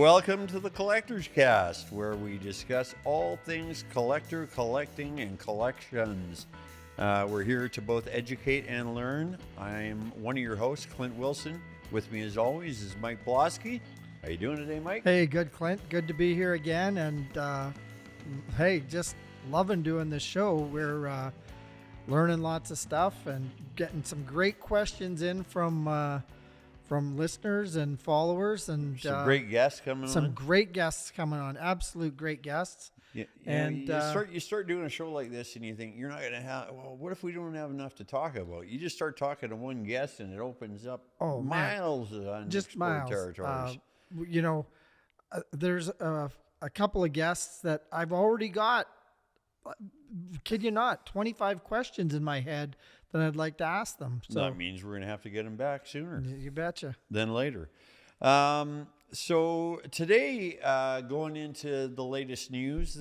welcome to the Collector's Cast, where we discuss all things collector, collecting, and collections. We're here to both educate and learn. I'm one of your hosts, Clint Wilson. With me, as always, is Mike Bloski. How you doing today, Mike? Hey, good, Clint. Good to be here again. And hey, just loving doing this show. We're learning lots of stuff and getting some great questions in from listeners and followers, and some great guests coming on. Some great guests coming on. Absolute great guests. Yeah, and you start doing a show like this, and you think you're not going to have. Well, what if we don't have enough to talk about? You just start talking to one guest, and it opens up miles of unexplored territories. There's a couple of guests that I've already got. Kid you not, 25 questions in my head that I'd like to ask them. So that means we're going to have to get them back sooner. You betcha. Than later. So today, going into the latest news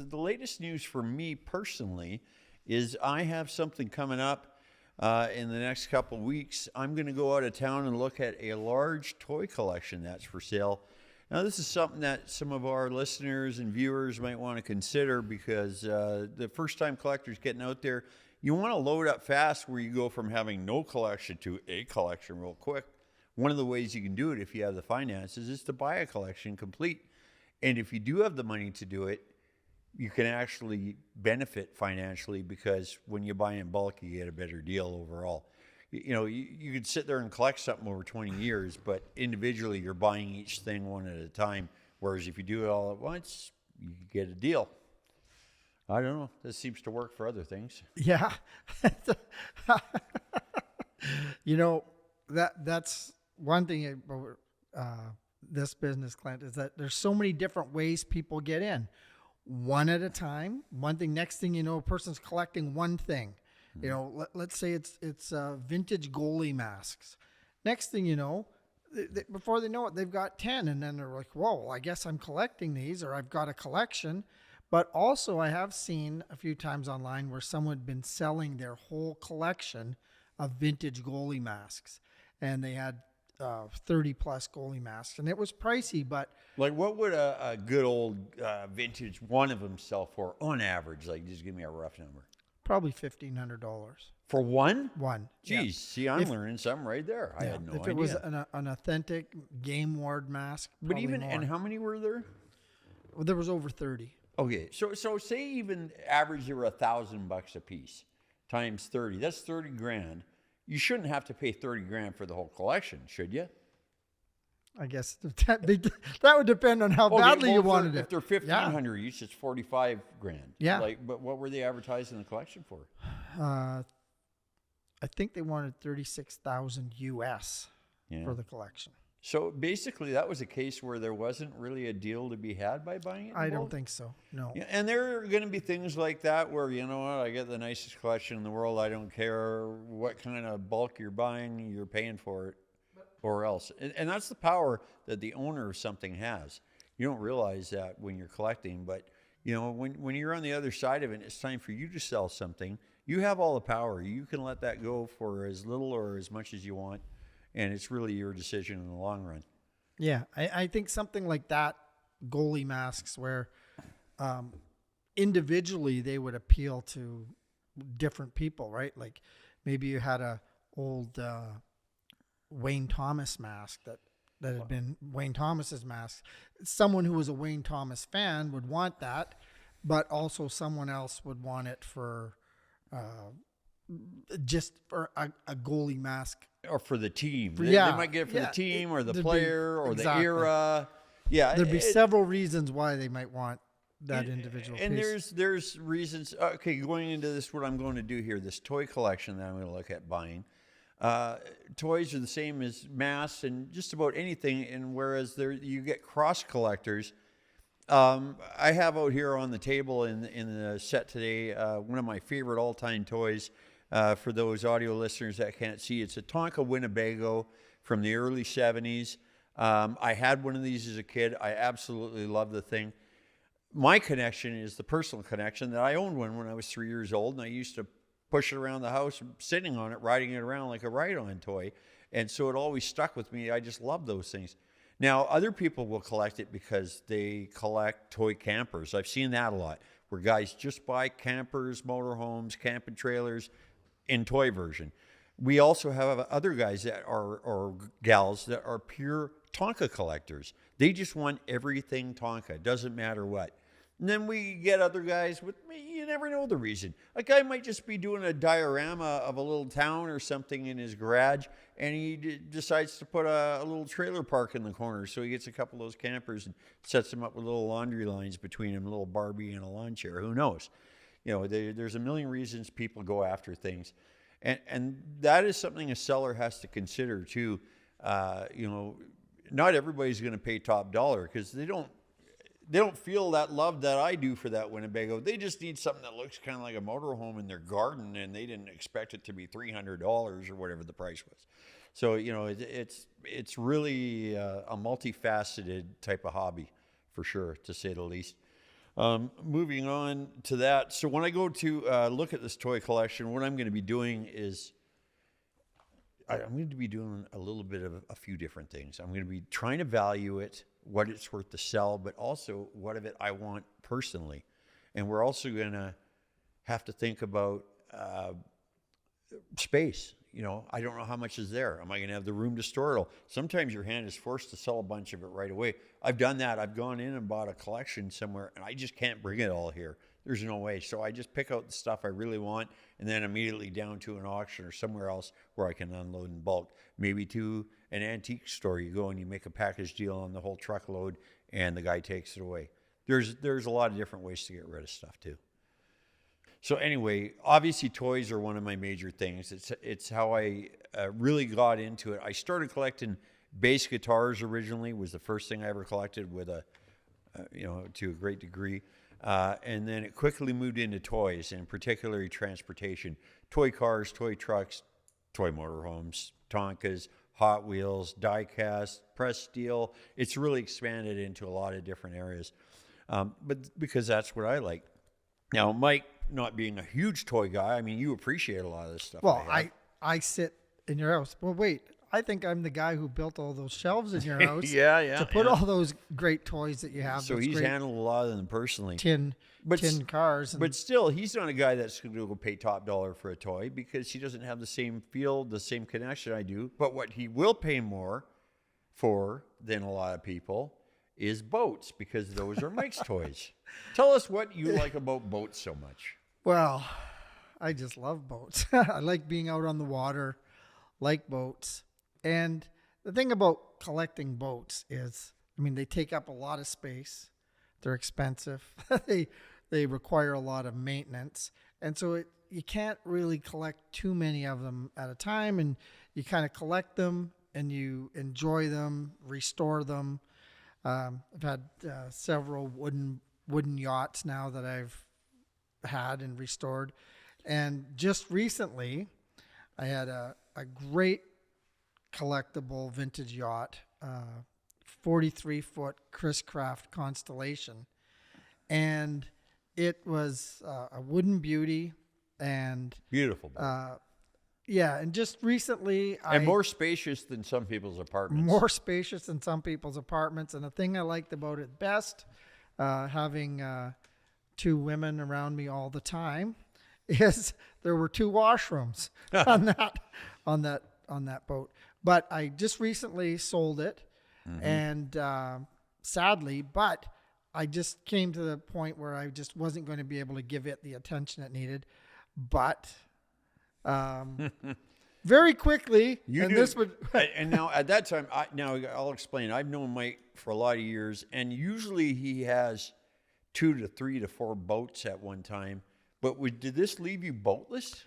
for me personally is I have something coming up in the next couple weeks. I'm going to go out of town and look at a large toy collection that's for sale. Now, this is something that some of our listeners and viewers might want to consider because the first-time collectors getting out there, you want to load up fast where you go from having no collection to a collection real quick. One of the ways you can do it if you have the finances is to buy a collection complete. And if you do have the money to do it, you can actually benefit financially because when you buy in bulk, you get a better deal overall. You could sit there and collect something over 20 years, but individually you're buying each thing one at a time. Whereas if you do it all at once, you get a deal. I don't know. This seems to work for other things. Yeah. That's one thing about this business, Clint, is that there's so many different ways people get in. One at a time. One thing. Next thing you know, a person's collecting one thing. Let's say it's vintage goalie masks. Next thing you know, before they know it, they've got 10, and then they're like, whoa, I guess I'm collecting these, or I've got a collection. But also I have seen a few times online where someone had been selling their whole collection of vintage goalie masks, and they had 30 plus goalie masks, and it was pricey, but like what would a good old vintage one of them sell for on average? Like, just give me a rough number. Probably $1,500 for one. Geez, yeah. See, I'm learning something right there. I had no idea. If it was an authentic game ward mask, but even more. And how many were there? Well, there was over 30. Okay, so say even average they were $1,000 a piece times 30. That's 30 grand. You shouldn't have to pay 30 grand for the whole collection, should you? I guess that would depend on how badly you wanted it. If they're 1,500 each, it's 45 grand. Yeah. But what were they advertising the collection for? I think they wanted $36,000 US for the collection. So basically, that was a case where there wasn't really a deal to be had by buying it. I don't think so. No. Yeah, and there are going to be things like that where, you know what, I get the nicest collection in the world. I don't care what kind of bulk you're buying, you're paying for it, or else. And that's the power that the owner of something has. You don't realize that when you're collecting, but when you're on the other side of it, it's time for you to sell something. You have all the power. You can let that go for as little or as much as you want. And it's really your decision in the long run. Yeah, I think something like that, goalie masks, where individually they would appeal to different people, right? Like maybe you had a old Wayne Thomas mask that had been Wayne Thomas's mask. Someone who was a Wayne Thomas fan would want that, but also someone else would want it for just for a goalie mask. Or for the team. They might get it for the team or the player or the era. Yeah. There'd be several reasons why they might want that individual and piece. there's reasons. Okay, going into this, what I'm going to do here, this toy collection that I'm going to look at buying. Toys are the same as masks and just about anything. And whereas you get cross collectors, I have out here on the table in the set today one of my favorite all-time toys. For those audio listeners that can't see, it's a Tonka Winnebago from the early 70s. I had one of these as a kid. I absolutely love the thing. My connection is the personal connection that I owned one when I was 3 years old, and I used to push it around the house, sitting on it, riding it around like a ride-on toy. And so it always stuck with me. I just love those things. Now, other people will collect it because they collect toy campers. I've seen that a lot, where guys just buy campers, motorhomes, camping trailers in toy version. We also have other guys that are, or gals that are pure Tonka collectors. They just want everything Tonka, doesn't matter what. And then we get other guys with, you never know the reason. A guy might just be doing a diorama of a little town or something in his garage, and he decides to put a little trailer park in the corner. So he gets a couple of those campers and sets them up with little laundry lines between them, a little Barbie and a lawn chair. Who knows? There's a million reasons people go after things. And that is something a seller has to consider too. Not everybody's going to pay top dollar because they don't feel that love that I do for that Winnebago. They just need something that looks kind of like a motorhome in their garden, and they didn't expect it to be $300 or whatever the price was. So, it's really a multifaceted type of hobby, for sure, to say the least. Moving on to that. So when I go to look at this toy collection, what I'm going to be doing is I'm going to be doing a little bit of a few different things. I'm going to be trying to value it, what it's worth to sell, but also what of it I want personally. And we're also going to have to think about space. I don't know how much is there. Am I going to have the room to store it all? Sometimes your hand is forced to sell a bunch of it right away. I've done that. I've gone in and bought a collection somewhere, and I just can't bring it all here. There's no way. So I just pick out the stuff I really want and then immediately down to an auction or somewhere else where I can unload in bulk. Maybe to an antique store. You go and you make a package deal on the whole truckload and the guy takes it away. There's a lot of different ways to get rid of stuff too. So anyway, obviously toys are one of my major things. It's how I really got into it. I started collecting bass guitars originally, was the first thing I ever collected with to a great degree. And then it quickly moved into toys, and particularly transportation. Toy cars, toy trucks, toy motorhomes, Tonkas, Hot Wheels, die-cast, pressed steel. It's really expanded into a lot of different areas. But because that's what I like. Now, Mike, not being a huge toy guy, I mean, you appreciate a lot of this stuff. Well, I sit in your house. Well, wait, I think I'm the guy who built all those shelves in your house. Yeah. To put all those great toys that you have. So he's handled a lot of them personally. Tin cars. But still, he's not a guy that's going to go pay top dollar for a toy because he doesn't have the same feel, the same connection I do. But what he will pay more for than a lot of people is boats, because those are Mike's toys. Tell us what you like about boats so much. Well, I just love boats. I like being out on the water, like boats. And the thing about collecting boats is, they take up a lot of space. They're expensive. They require a lot of maintenance. And so you can't really collect too many of them at a time. And you kind of collect them and you enjoy them, restore them. I've had several wooden yachts now that I've had and restored. And just recently, I had a great collectible vintage yacht, 43-foot Chris Craft Constellation. And it was a wooden beauty. And beautiful. Yeah, and just recently... more spacious than some people's apartments. More spacious than some people's apartments. And the thing I liked about it best, having two women around me all the time, is there were two washrooms on that boat. But I just recently sold it, and sadly, but I just came to the point where I just wasn't going to be able to give it the attention it needed. But... very quickly, and now at that time, I'll explain. I've known Mike for a lot of years, and usually he has 2 to 3 to 4 boats at one time. But did this leave you boatless?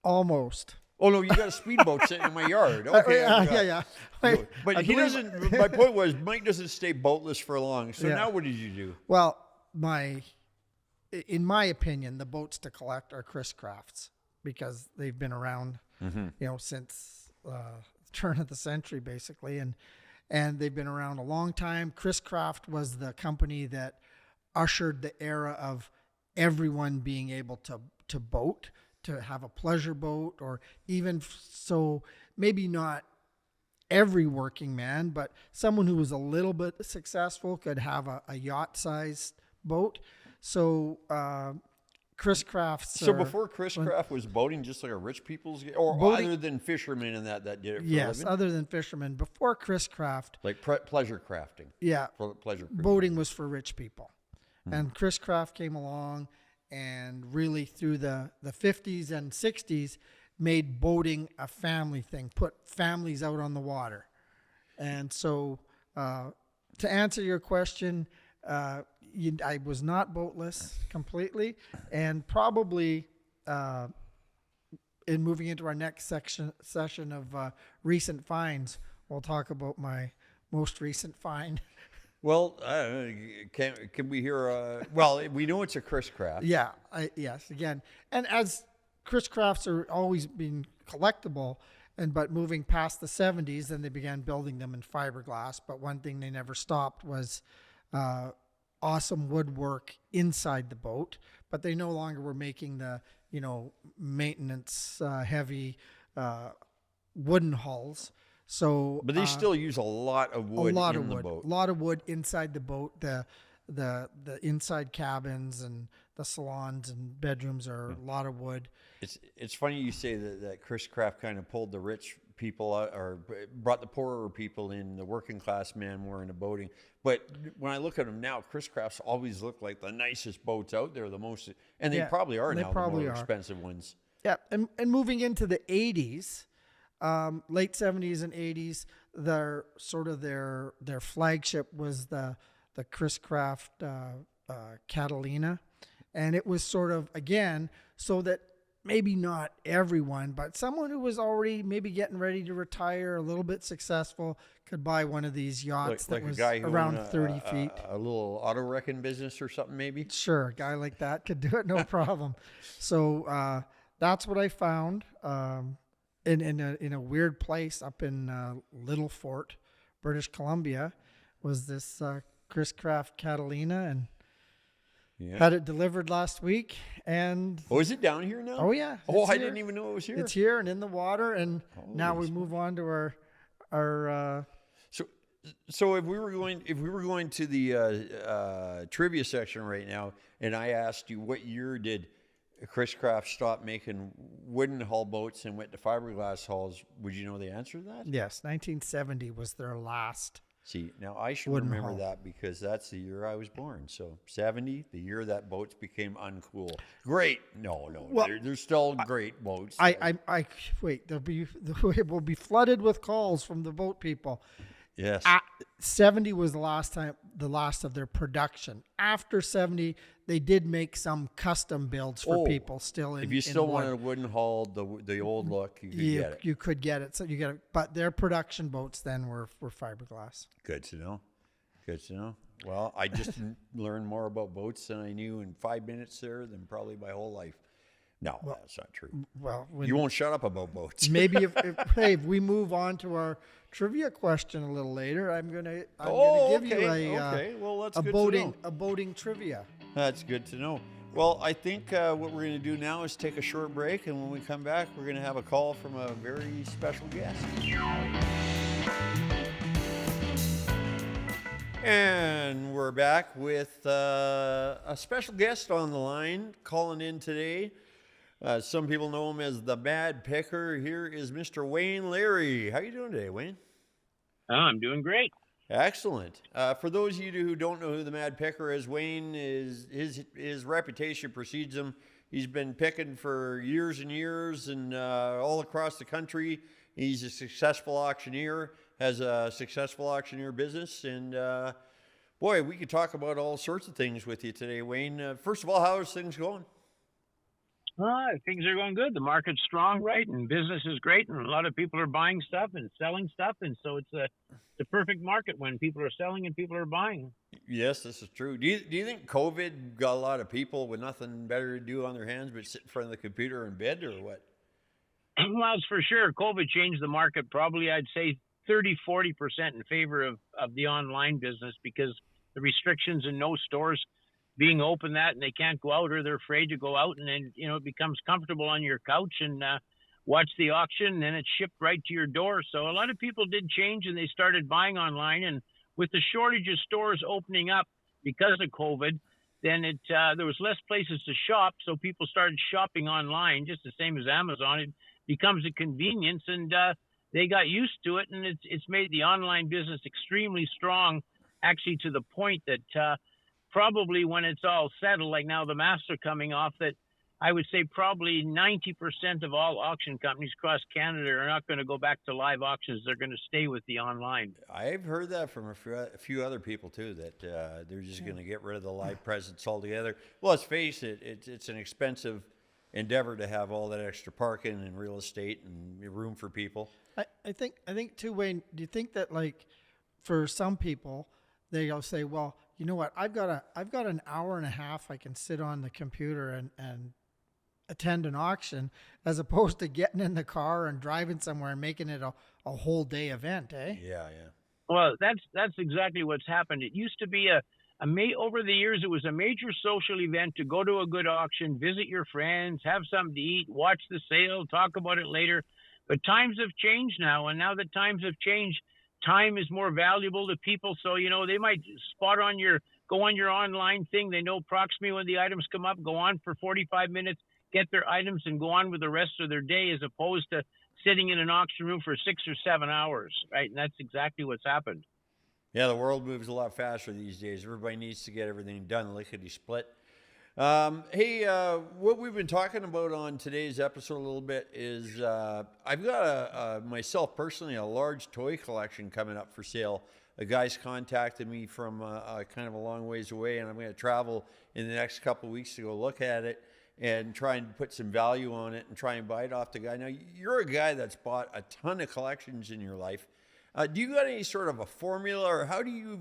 Almost. Oh no, you got a speedboat sitting in my yard. Okay, yeah. But he doesn't. My point was, Mike doesn't stay boatless for long. So now, what did you do? Well, in my opinion, the boats to collect are Chris Crafts, because they've been around, since the turn of the century, basically, and they've been around a long time. Chris Craft was the company that ushered the era of everyone being able to boat, to have a pleasure boat, or even so maybe not every working man, but someone who was a little bit successful could have a yacht-sized boat. So Chris Craft's... So before Chris Craft was boating just like a rich people's... Or Boating- other than fishermen and that did it for a Yes, living? other than fishermen. Before Chris Craft, Like pleasure crafting. yeah, Pleasure cruising. boating was for rich people. And Chris Craft came along and really through the 50s and 60s made boating a family thing, put families out on the water. And so to answer your question, I was not boatless completely, and probably in moving into our next session of recent finds, we'll talk about my most recent find. Well, can we hear? Well, we know it's a Chris Craft. Yeah, yes, again. And as Chris Crafts are always been collectible, but moving past the 70s, then they began building them in fiberglass. But one thing they never stopped was awesome woodwork inside the boat. But they no longer were making the, maintenance heavy wooden hulls. So, But they still use a lot of wood in the boat. A lot of wood inside the boat. The inside cabins and the salons and bedrooms are a lot of wood. It's funny you say that Chris Craft kind of pulled the rich people out, or brought the poorer people in, the working class man more into boating. But when I look at them now, Chris Crafts always look like the nicest boats out there, the most, and they probably are now the more expensive ones. Yeah, and moving into the 80s, late 70s and 80s, their flagship was the Chris Craft Catalina, and it was sort of, again, so that maybe not everyone, but someone who was already maybe getting ready to retire, a little bit successful, could buy one of these yachts that was around 30 feet. A little auto wrecking business or something, maybe. Sure, a guy like that could do it, no problem. So that's what I found in a weird place up in Little Fort, British Columbia, was this Chris Craft Catalina, and had it delivered last week. And is it down here now? Oh yeah. I didn't even know it was here. It's here and in the water, and now we move on to our. So if we were going to the trivia section right now, and I asked you what year did Chris Craft stop making wooden hull boats and went to fiberglass hulls, would you know the answer to that? Yes, 1970 was their last. See, now I should remember that because that's the year I was born. So 70, the year that boats became uncool. Great. No. Well, they're still great boats. I wait. It will be flooded with calls from the boat people. Yes. 70 was the last of their production. After 70, they did make some custom builds for people still in. If you still wanted a wooden hull, the old look, you could get it. You could get it. So you get it. But their production boats then were fiberglass. Good to know. Well, I just learned more about boats than I knew in 5 minutes there than probably my whole life. No, that's not true. Well, you won't shut up about boats. Maybe if we move on to our trivia question a little later, I'm gonna give you a boating trivia. That's good to know. Well, I think what we're going to do now is take a short break, and when we come back, we're going to have a call from a very special guest. And we're back with a special guest on the line calling in today. Some people know him as the Mad Picker. Here is Mr. Wayne Larry. How you doing today, Wayne? I'm doing great. Excellent. For those of you who don't know who the Mad Picker is, Wayne his reputation precedes him. He's been picking for years and years, and all across the country. He's a successful auctioneer, has a successful auctioneer business, and boy, we could talk about all sorts of things with you today, Wayne. First of all, how is things going? Things are going good. The market's strong, right? And business is great. And a lot of people are buying stuff and selling stuff. And so it's the perfect market when people are selling and people are buying. Yes, this is true. Do you think COVID got a lot of people with nothing better to do on their hands but sit in front of the computer in bed, or what? Well, it's for sure. COVID changed the market probably, I'd say, 30-40% in favor of the online business, because the restrictions in no stores being open and they can't go out, or they're afraid to go out, and then it becomes comfortable on your couch. And watch the auction, and then it's shipped right to your door. So a lot of people did change, and they started buying online. And with the shortage of stores opening up because of COVID, then there was less places to shop, so people started shopping online, just the same as Amazon. It becomes a convenience, and they got used to it, and it's made the online business extremely strong, actually to the point that probably when it's all settled, like now the masks are coming off, that I would say probably 90% of all auction companies across Canada are not going to go back to live auctions. They're going to stay with the online. I've heard that from a few other people too, that they're just going to get rid of the live presence altogether. Well, let's face it, it's an expensive endeavor to have all that extra parking and real estate and room for people. I think too, Wayne, do you think that, like, for some people, they'll say, well, you know what, I've got an hour and a half I can sit on the computer and attend an auction, as opposed to getting in the car and driving somewhere and making it a whole day event, eh? Yeah. Well, that's exactly what's happened. It used to be over the years, it was a major social event to go to a good auction, visit your friends, have something to eat, watch the sale, talk about it later. But times have changed now, and now that times have changed, time is more valuable to people. So, they might go on your online thing. They know approximately when the items come up, go on for 45 minutes, get their items, and go on with the rest of their day, as opposed to sitting in an auction room for 6 or 7 hours, right? And that's exactly what's happened. Yeah, the world moves a lot faster these days. Everybody needs to get everything done lickety-split. Hey, what we've been talking about on today's episode a little bit is I've got myself personally a large toy collection coming up for sale. A guy's contacted me from kind of a long ways away, and I'm going to travel in the next couple of weeks to go look at it and try and put some value on it and try and buy it off the guy. Now, you're a guy that's bought a ton of collections in your life. Do you got any sort of a formula, or how do you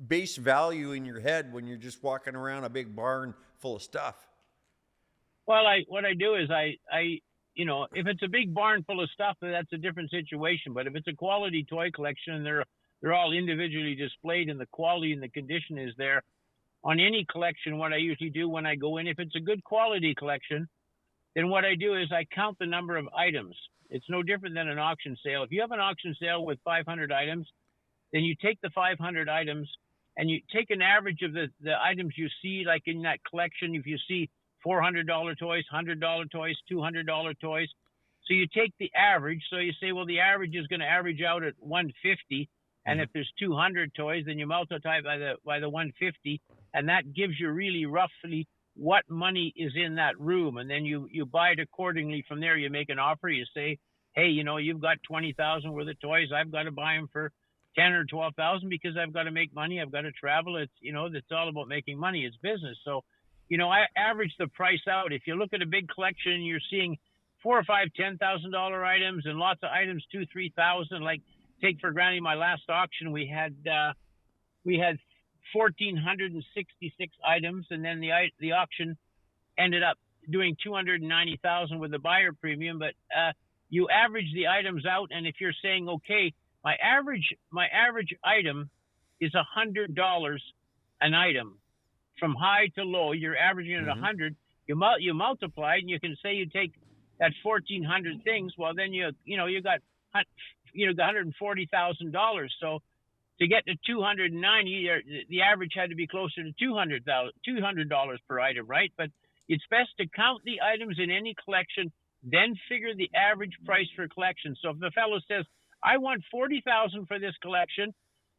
base value in your head when you're just walking around a big barn full of stuff? Well, what I do is I if it's a big barn full of stuff, that's a different situation. But if it's a quality toy collection and they're all individually displayed and the quality and the condition is there, on any collection, what I usually do when I go in, if it's a good quality collection, then what I do is I count the number of items. It's no different than an auction sale. If you have an auction sale with 500 items, then you take the 500 items and you take an average of the items you see, like in that collection. If you see $400 toys, $100 toys, $200 toys, so you take the average. So you say, well, the average is going to average out at 150. And if there's 200 toys, then you multiply by the 150, and that gives you really roughly what money is in that room. And then you buy it accordingly from there. You make an offer. You say, hey, you've got 20,000 worth of toys. I've got to buy them for 10 or 12,000 because I've got to make money. I've got to travel. It's all about making money. It's business. So, I average the price out. If you look at a big collection and you're seeing $4,000 or $5,000, $10,000 items and lots of items, 2,000, 3,000, like, take for granted my last auction, we had 1,466 items, and then the auction ended up doing 290,000 with the buyer premium. But you average the items out, and if you're saying, okay, my average item is $100 an item, from high to low, you're averaging it 100. You multiply, and you can say you take that 1,400 things. Well, then you got $140,000. So to get to 290, the average had to be closer to $200 per item, right? But it's best to count the items in any collection, then figure the average price for collection. So if the fellow says, I want $40,000 for this collection,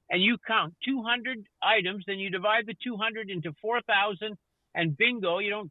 and you count 200 items, then you divide the 200 into 4,000, and bingo, you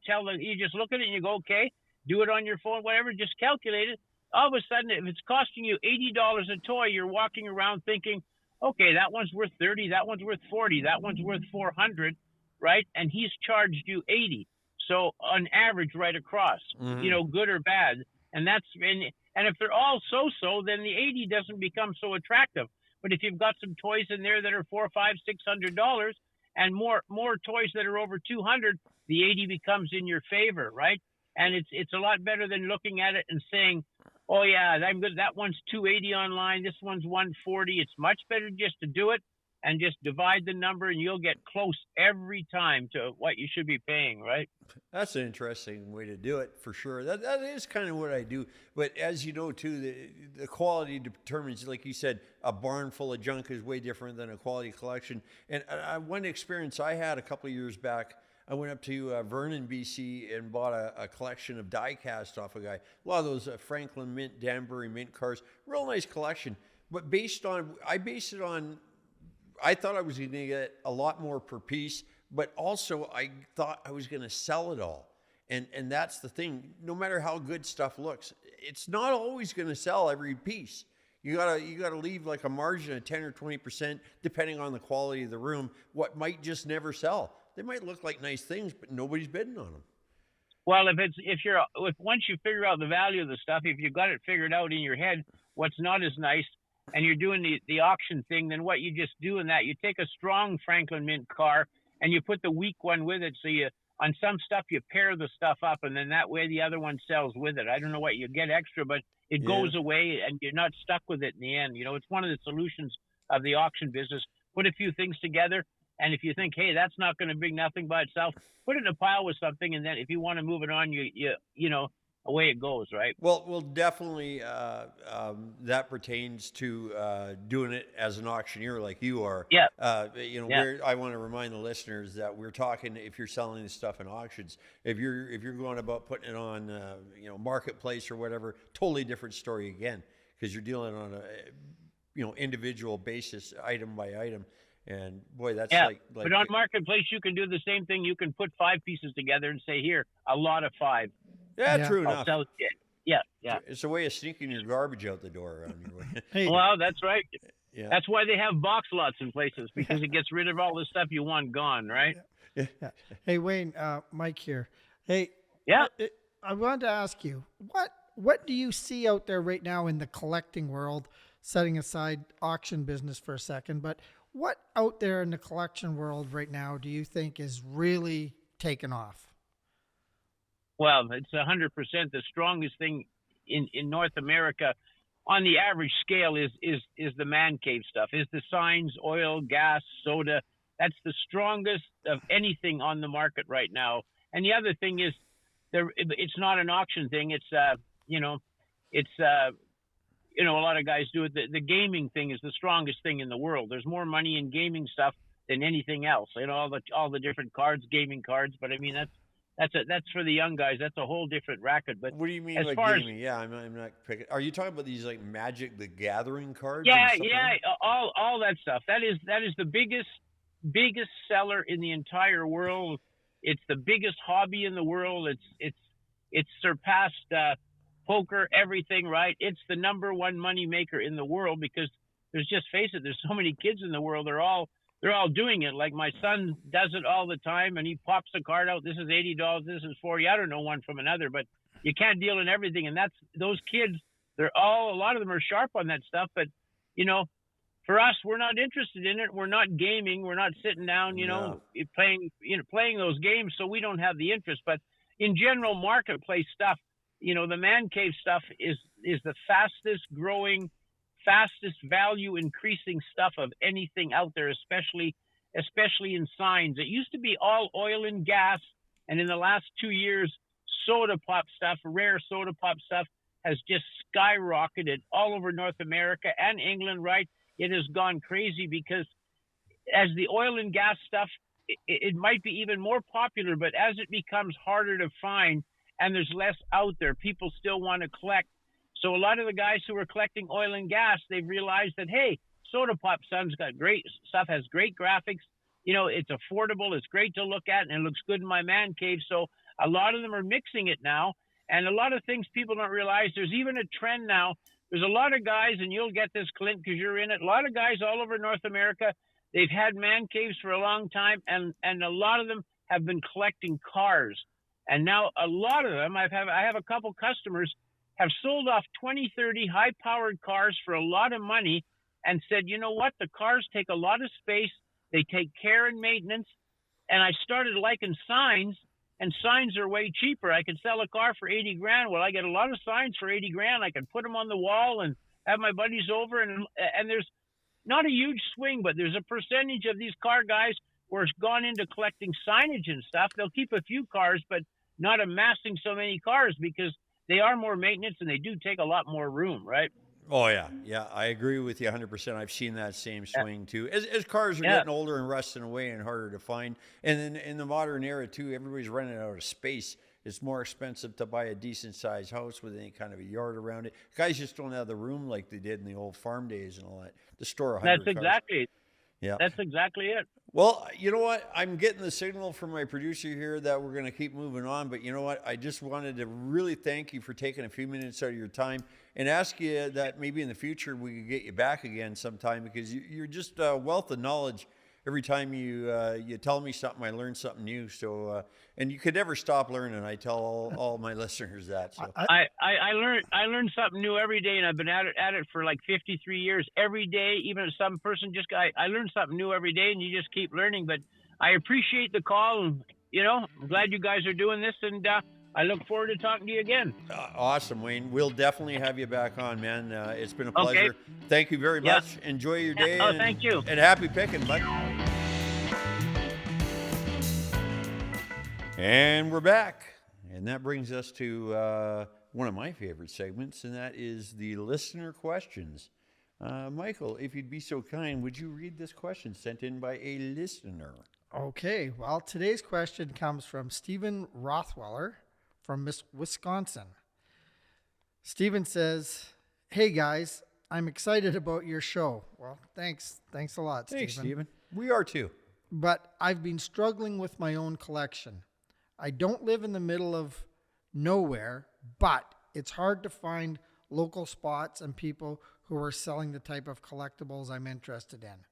just look at it and you go, okay, do it on your phone, whatever, just calculate it. All of a sudden, if it's costing you $80 a toy, you're walking around thinking, okay, that one's worth 30, that one's worth 40, that one's worth 400, right? And he's charged you 80. So on average, right across, good or bad. And if they're all so, then the 80 doesn't become so attractive. But if you've got some toys in there that are $400, $500, $600, and more toys that are over 200, the 80 becomes in your favor, right? And it's a lot better than looking at it and saying, oh yeah, I'm good. That one's $280 online. This one's $140. It's much better just to do it and just divide the number, and you'll get close every time to what you should be paying, right? That's an interesting way to do it, for sure. That is kind of what I do. But as you know, too, the quality determines, like you said, a barn full of junk is way different than a quality collection. And one experience I had a couple of years back, I went up to Vernon, BC, and bought a collection of die cast off a guy. A lot of those Franklin Mint, Danbury Mint cars. Real nice collection. But I based it on, I thought I was going to get a lot more per piece, but also I thought I was going to sell it all. And that's the thing. No matter how good stuff looks, it's not always going to sell every piece. You gotta leave like a margin of 10 or 20%, depending on the quality of the room, what might just never sell. They might look like nice things, but nobody's bidding on them. Well, if once you figure out the value of the stuff, if you've got it figured out in your head, what's not as nice, and you're doing the auction thing, then what you just do in that, you take a strong Franklin Mint car and you put the weak one with it. So on some stuff, you pair the stuff up, and then that way the other one sells with it. I don't know what you get extra, but it goes away and you're not stuck with it in the end. It's one of the solutions of the auction business. Put a few things together. And if you think, hey, that's not going to bring nothing by itself, put it in a pile with something. And then if you want to move it on, away it goes, right? Well, definitely that pertains to doing it as an auctioneer like you are. Yeah. I want to remind the listeners that we're talking, if you're selling this stuff in auctions, if you're going about putting it on, marketplace or whatever, totally different story again, because you're dealing on a, individual basis, item by item. And boy, that's like. But on marketplace, you can do the same thing. You can put 5 pieces together and say, here, a lot of 5. Yeah, true enough. Yeah. It's a way of sneaking your garbage out the door around your way. Hey, Well, that's right. Yeah. That's why they have box lots in places, because it gets rid of all the stuff you want gone, right? yeah. Hey, Wayne, Mike here. Hey, Yeah. I wanted to ask you, what do you see out there right now in the collecting world, setting aside auction business for a second, but what out there in the collection world right now do you think is really taken off? Well, it's 100%. The strongest thing in North America on the average scale is the man cave stuff, is the signs, oil, gas, soda. That's the strongest of anything on the market right now. And the other thing is, it's not an auction thing. It's a lot of guys do it. The gaming thing is the strongest thing in the world. There's more money in gaming stuff than anything else. All the different cards, gaming cards. But I mean, that's for the young guys. That's a whole different racket. But what do you mean by gaming? I'm not picking. Are you talking about these like Magic the Gathering cards? Yeah. All that stuff. That is the biggest seller in the entire world. It's the biggest hobby in the world. It's surpassed poker, everything, right? It's the number one money maker in the world, because there's so many kids in the world. They're all doing it. Like my son does it all the time, and he pops the card out. This is $80. This is $40. I don't know one from another, but you can't deal in everything. And those kids, a lot of them are sharp on that stuff. But, for us, we're not interested in it. We're not gaming. We're not sitting down, playing those games. So we don't have the interest. But in general, marketplace stuff, the man cave stuff is the fastest growing, fastest value increasing stuff of anything out there, especially in signs. It used to be all oil and gas, and in the last 2 years, soda pop stuff, rare soda pop stuff, has just skyrocketed all over North America and England, right? It has gone crazy, because as the oil and gas stuff, it might be even more popular, but as it becomes harder to find and there's less out there, people still want to collect. So a lot of the guys who are collecting oil and gas, they've realized that, hey, soda pop sun's got great stuff, has great graphics. It's affordable. It's great to look at, and it looks good in my man cave. So a lot of them are mixing it now. And a lot of things people don't realize, there's even a trend now. There's a lot of guys, and you'll get this, Clint, because you're in it. A lot of guys all over North America, they've had man caves for a long time, and a lot of them have been collecting cars. And now a lot of them, I have a couple customers, have sold off 20, 30 high-powered cars for a lot of money and said, you know what, the cars take a lot of space, they take care and maintenance, and I started liking signs, and signs are way cheaper. I can sell a car for 80 grand. Well, I get a lot of signs for 80 grand. I can put them on the wall and have my buddies over, and there's not a huge swing, but there's a percentage of these car guys who are gone into collecting signage and stuff. They'll keep a few cars, but not amassing so many cars because they are more maintenance and they do take a lot more room, right? Oh yeah, yeah, I agree with you 100%. I've seen that same swing too. As cars are Yeah. getting older and rusting away and harder to find, and then in the modern era too, everybody's running out of space. It's more expensive to buy a decent sized house with any kind of a yard around it. Guys just don't have the room like they did in the old farm days and all that to store 100 That's cars. exactly Yeah. That's exactly it. Well, you know what? I'm getting the signal from my producer here that we're going to keep moving on. But you know what? I just wanted to really thank you for taking a few minutes out of your time and ask you that maybe in the future we could get you back again sometime, because you're just a wealth of knowledge. Every time you tell me something, I learn something new. So, and you could never stop learning. I tell all my listeners that. So. I learn something new every day, and I've been at it for like 53 years. Every day, even if some person I learn something new every day, and you just keep learning. But I appreciate the call, and I'm glad you guys are doing this, and I look forward to talking to you again. Awesome, Wayne. We'll definitely have you back on, man. It's been a pleasure. Okay. Thank you very Yeah. much. Enjoy your day. Oh, and, thank you. And happy picking, bud. And we're back. And that brings us to one of my favorite segments, and that is the listener questions. Michael, if you'd be so kind, would you read this question sent in by a listener? Okay, well, today's question comes from Stephen Rothweller from Wisconsin. Stephen says, "Hey guys, I'm excited about your show." Well, thanks a lot, Thanks, Stephen. Stephen. We are too. But I've been struggling with my own collection. I don't live in the middle of nowhere, but it's hard to find local spots and people who are selling the type of collectibles I'm interested in.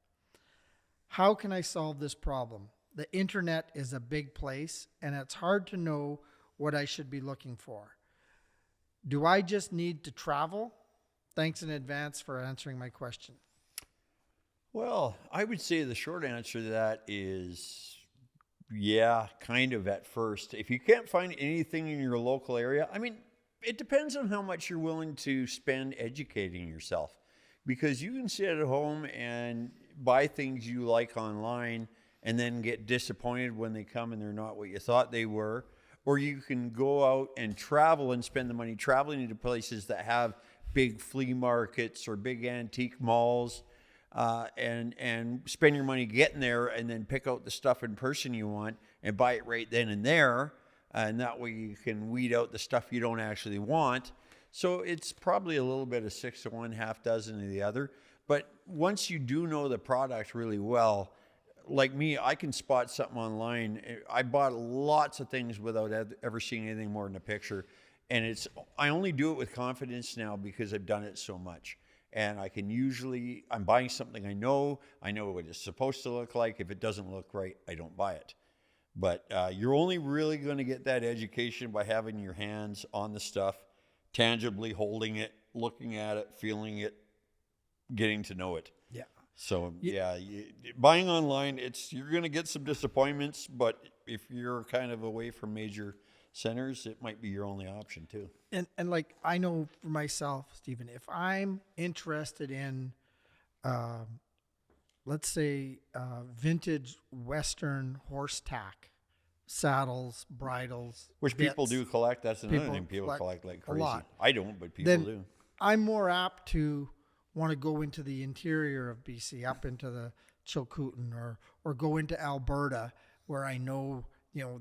How can I solve this problem? The internet is a big place, and it's hard to know what I should be looking for. Do I just need to travel? Thanks in advance for answering my question. Well, I would say the short answer to that is, yeah, kind of at first. If you can't find anything in your local area, I mean, it depends on how much you're willing to spend educating yourself. Because you can sit at home and buy things you like online and then get disappointed when they come and they're not what you thought they were. Or you can go out and travel and spend the money traveling into places that have big flea markets or big antique malls, and spend your money getting there and then pick out the stuff in person you want and buy it right then and there. And that way you can weed out the stuff you don't actually want. So it's probably a little bit of 6 to 1, half dozen of the other. But once you do know the product really well, like me, I can spot something online. I bought lots of things without ever seeing anything more than a picture. And I only do it with confidence now because I've done it so much. And I can usually, I'm buying something I know what it's supposed to look like. If it doesn't look right, I don't buy it. But you're only really going to get that education by having your hands on the stuff, tangibly holding it, looking at it, feeling it, getting to know it. Yeah. So buying online, you're going to get some disappointments, but if you're kind of away from major centers, it might be your only option too. And like, I know for myself, Stephen, if I'm interested in, let's say, vintage Western horse tack, saddles, bridles, Which bits, people do collect. That's another people thing people collect like a crazy. lot. I don't, but people then do. I'm more apt to want to go into the interior of BC, up into the Chilcotin, or go into Alberta, where I know,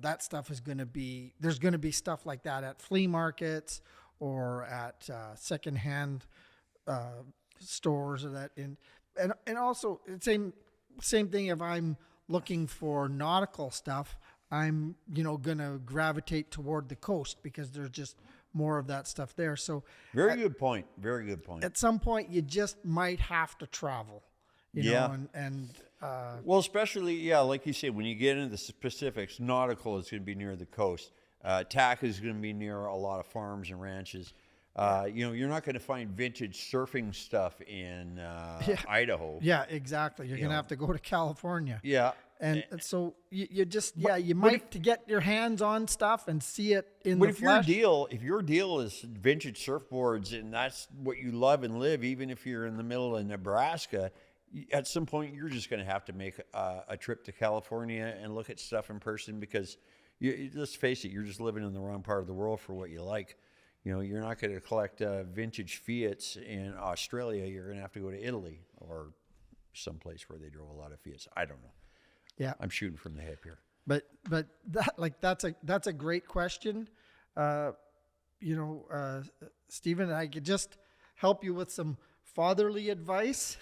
that stuff is going to be, there's going to be stuff like that at flea markets or at secondhand stores, or that. And also same thing. If I'm looking for nautical stuff, I'm, going to gravitate toward the coast because there's just more of that stuff there. So Very good point. Very good point. at some point you just might have to travel, know, and Well, especially, like you say, when you get into the specifics, nautical is going to be near the coast. Tack is going to be near a lot of farms and ranches. You're not going to find vintage surfing stuff in Idaho. yeah, exactly. You're going to have to go to California. Yeah. And so you just, you might to get your hands on stuff and see it in the flesh. If your deal is vintage surfboards and that's what you love and live, even if you're in the middle of Nebraska, at some point you're just going to have to make a trip to California and look at stuff in person, because let's face it, you're just living in the wrong part of the world for what you like. You know, you're not going to collect vintage Fiats in Australia. You're going to have to go to Italy or someplace where they drove a lot of Fiats. I don't know. Yeah, I'm shooting from the hip here. But that's a great question. Stephen, I could just help you with some fatherly advice.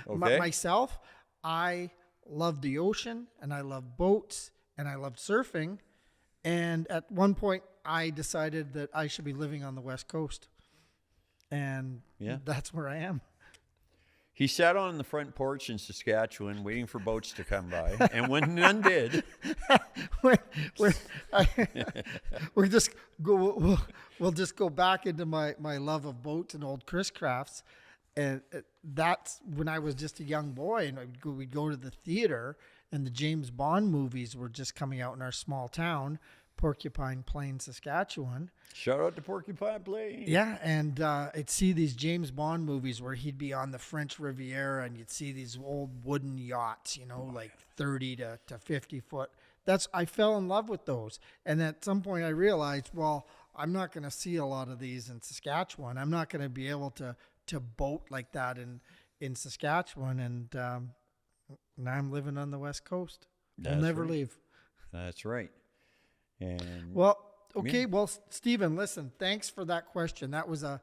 Okay. Myself, I love the ocean, and I love boats, and I love surfing. And at one point, I decided that I should be living on the West Coast. And that's where I am. He sat on the front porch in Saskatchewan waiting for boats to come by. And when none did, we'll just go back into my love of boats and old Chris crafts. And that's when I was just a young boy, and we'd go to the theater, and the James Bond movies were just coming out in our small town, Porcupine Plain, Saskatchewan. shout out to Porcupine Plain. Yeah, and I'd see these James Bond movies where he'd be on the French Riviera, and you'd see these old wooden yachts, like 30 to 50 foot. I fell in love with those. And at some point I realized, well, I'm not going to see a lot of these in Saskatchewan. I'm not going to be able to boat like that in Saskatchewan. And now I'm living on the West Coast. I'll never leave. That's right. And well, okay. Well, Stephen, listen, thanks for that question. That was a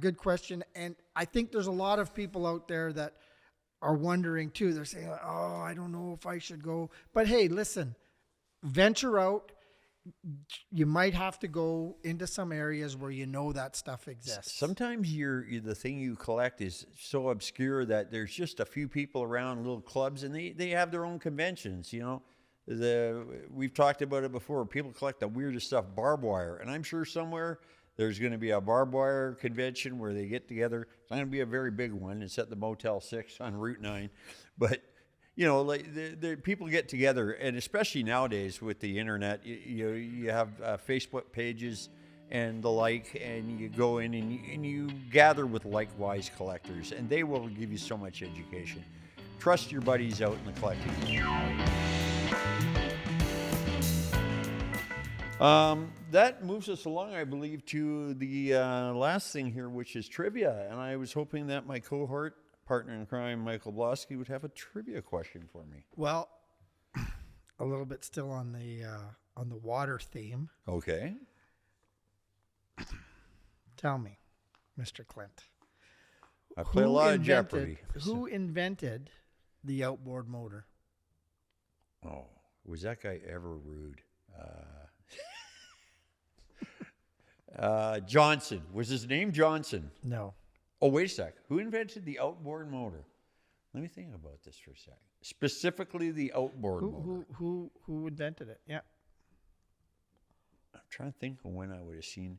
good question. And I think there's a lot of people out there that are wondering too. They're saying, oh, I don't know if I should go. But hey, listen, venture out. You might have to go into some areas where that stuff exists. Sometimes the thing you collect is so obscure that there's just a few people around, little clubs, and they have their own conventions, We've talked about it before. People collect the weirdest stuff, barbed wire. And I'm sure somewhere there's going to be a barbed wire convention where they get together. It's not going to be a very big one. It's at the Motel 6 on Route 9. But, the people get together. And especially nowadays with the internet, you have Facebook pages and the like. And you go in and you gather with likewise collectors. And they will give you so much education. Trust your buddies out in the collecting community. That moves us along, I believe, to the last thing here, which is trivia. And I was hoping that my cohort, partner in crime, Michael Bloski, would have a trivia question for me. Well, a little bit still on the water theme. Okay. Tell me, Mr. Clint. I play a lot of Jeopardy. Who invented the outboard motor? Oh, was that guy ever rude? Johnson. Was his name Johnson? No. Oh, wait a sec. Who invented the outboard motor? Let me think about this for a second. Specifically the outboard motor. Who invented it? Yeah. I'm trying to think of when I would have seen.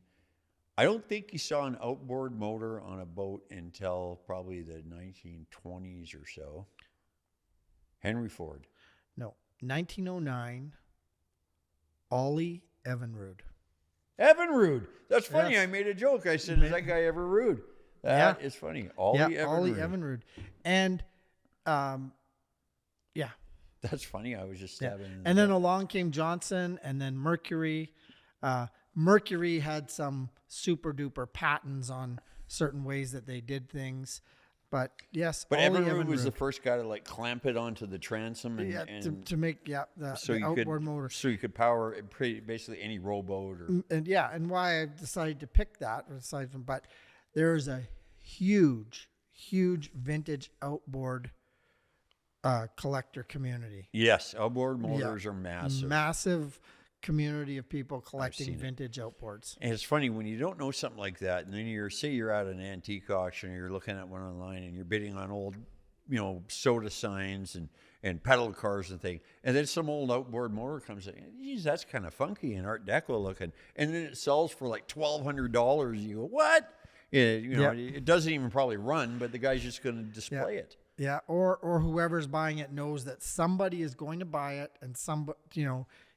I don't think you saw an outboard motor on a boat until probably the 1920s or so. Henry Ford. No. 1909. Ollie Evinrude. Evinrude. That's funny. Yes. I made a joke. I said, is that guy ever rude? That is funny. Ollie Evinrude. And, That's funny. I was just stabbing. And then along came Johnson, and then Mercury. Mercury had some super duper patents on certain ways that they did things. But yes, but Evinrude was the first guy to clamp it onto the transom and to make the outboard motor. So you could power basically any rowboat and why I decided to pick that aside from, but there's a huge vintage outboard collector community. Yes, outboard motors are massive community of people collecting vintage outboards. And it's funny when you don't know something like that, and then you're at an antique auction, or you're looking at one online, and you're bidding on old, soda signs and pedal cars and things, and then some old outboard motor comes in. Geez, that's kind of funky and Art Deco looking, and then it sells for like $1,200. You go, what? It doesn't even probably run, but the guy's just going to display it. Yeah, or whoever's buying it knows that somebody is going to buy it, and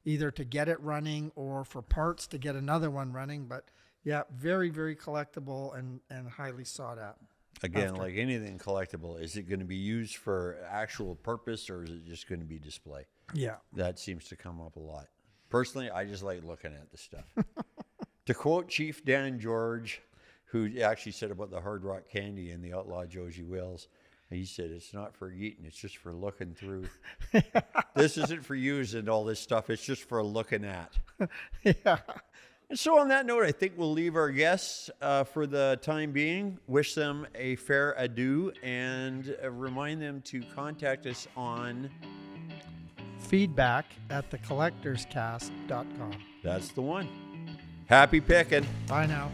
either to get it running or for parts to get another one running. But yeah, very, very collectible and highly sought out. Again, After. like anything collectible, is it going to be used for actual purpose or is it just going to be display? Yeah. That seems to come up a lot. Personally, I just like looking at the stuff. To quote Chief Dan George, who actually said about the Hard Rock candy in the Outlaw Josie Wales, he said, it's not for eating, it's just for looking through. This isn't for using all this stuff, it's just for looking at. Yeah. And so on that note, I think we'll leave our guests for the time being, wish them a fair adieu, and remind them to contact us on... Feedback at thecollectorscast.com. That's the one. Happy picking. Bye now.